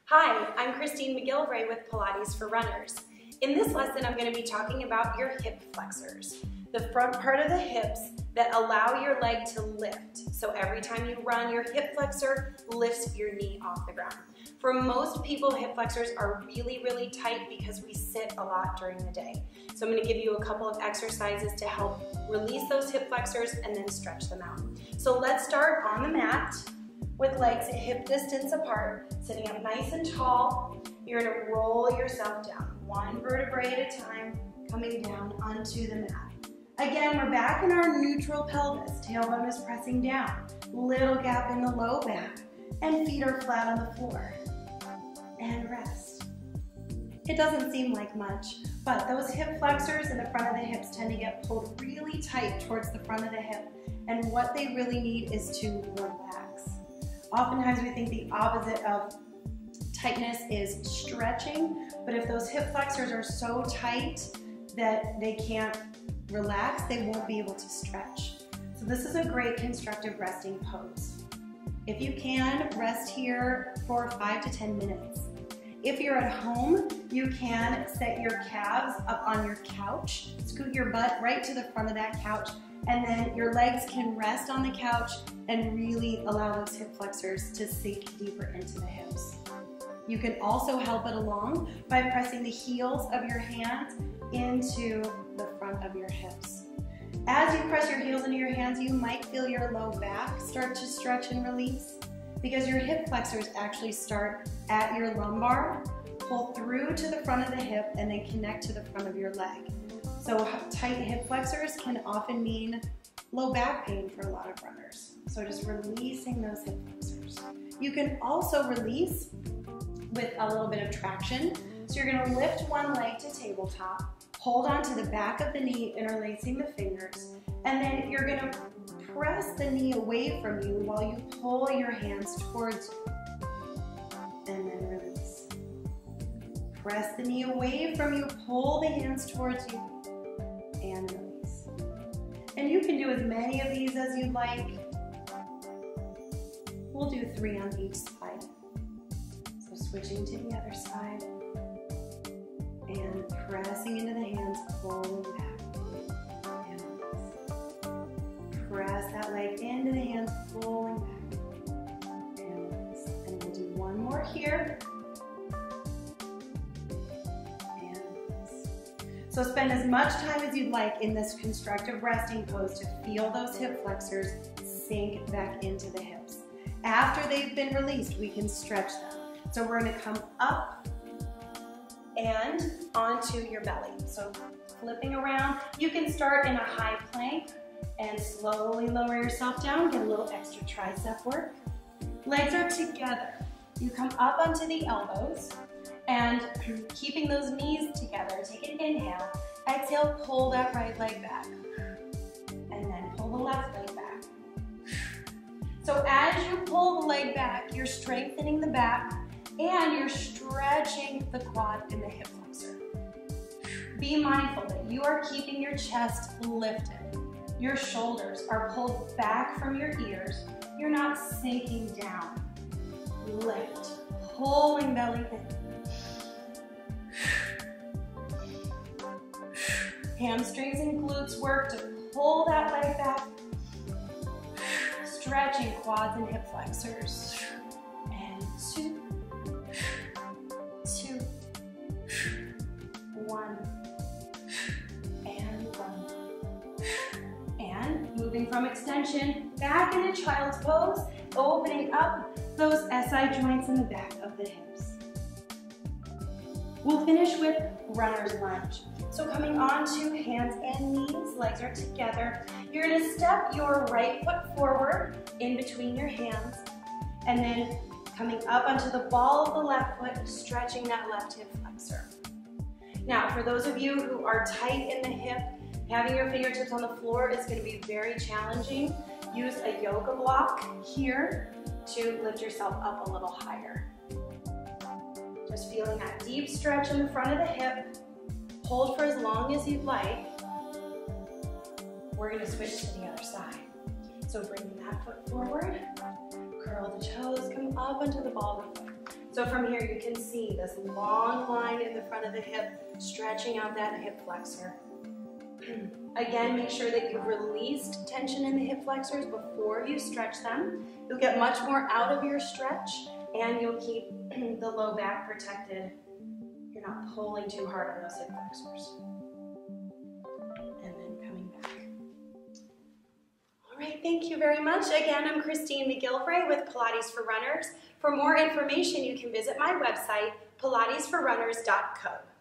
Hi, I'm Christine McGillivray with Pilates for Runners. In this lesson, I'm going to be talking about your hip flexors, the front part of the hips that allow your leg to lift. So every time you run, your hip flexor lifts your knee off the ground. For most people, hip flexors are really tight because we sit a lot during the day. So I'm going to give you a couple of exercises to help release those hip flexors and then stretch them out. So let's start on the mat with legs at hip distance apart, sitting up nice and tall. You're going to roll yourself down, one vertebrae at a time, coming down onto the mat. Again, we're back in our neutral pelvis. Tailbone is pressing down. Little gap in the low back. And feet are flat on the floor. And rest. It doesn't seem like much, but those hip flexors in the front of the hips tend to get pulled really tight towards the front of the hip. And what they really need is to relax. Oftentimes we think the opposite of tightness is stretching, but if those hip flexors are so tight that they can't relax, they won't be able to stretch. So this is a great constructive resting pose. If you can, rest here for 5 to 10 minutes. If you're at home, you can set your calves up on your couch, scoot your butt right to the front of that couch, and then your legs can rest on the couch and really allow those hip flexors to sink deeper into the hips. You can also help it along by pressing the heels of your hands into the front of your hips. As you press your heels into your hands, you might feel your low back start to stretch and release because your hip flexors actually start at your lumbar, pull through to the front of the hip, and then connect to the front of your leg. So tight hip flexors can often mean low back pain for a lot of runners. So just releasing those hip flexors. You can also release with a little bit of traction. So you're going to lift one leg to tabletop, hold onto the back of the knee, interlacing the fingers, and then you're going to press the knee away from you while you pull your hands towards you, and then release. Press the knee away from you, pull the hands towards you, and release. And you can do as many of these as you'd like. We'll do 3 on each side. So switching to the other side and pressing into the hands, pulling back and release. Press that leg into the hands, pulling back and release. And we'll do one more here. So spend as much time as you'd like in this constructive resting pose to feel those hip flexors sink back into the hips. After they've been released, we can stretch them. So we're going to come up and onto your belly. So flipping around, you can start in a high plank and slowly lower yourself down, get a little extra tricep work. Legs are together. You come up onto the elbows, and keeping those knees together, take an inhale, exhale, pull that right leg back, and then pull the left leg back. So as you pull the leg back, you're strengthening the back and you're stretching the quad and the hip flexor. Be mindful that you are keeping your chest lifted. Your shoulders are pulled back from your ears. You're not sinking down. Lift, pulling belly in. Hamstrings and glutes work to pull that leg back, stretching quads and hip flexors. And 2, 1, and 1. And moving from extension back into child's pose, opening up those SI joints in the back of the hips. We'll finish with runner's lunge. So coming onto hands and knees, legs are together. You're going to step your right foot forward in between your hands, and then coming up onto the ball of the left foot, stretching that left hip flexor. Now, for those of you who are tight in the hip, having your fingertips on the floor is going to be very challenging. Use a yoga block here to lift yourself up a little higher. Just feeling that deep stretch in the front of the hip. Hold for as long as you'd like. We're going to switch to the other side. So bringing that foot forward, curl the toes, come up onto the ball of the foot. So from here you can see this long line in the front of the hip, stretching out that hip flexor. Again, make sure that you've released tension in the hip flexors before you stretch them. You'll get much more out of your stretch, and you'll keep the low back protected. You're not pulling too hard on those hip flexors. And then coming back. All right, thank you very much. Again, I'm Christine McGilvray with Pilates for Runners. For more information, you can visit my website, pilatesforrunners.co.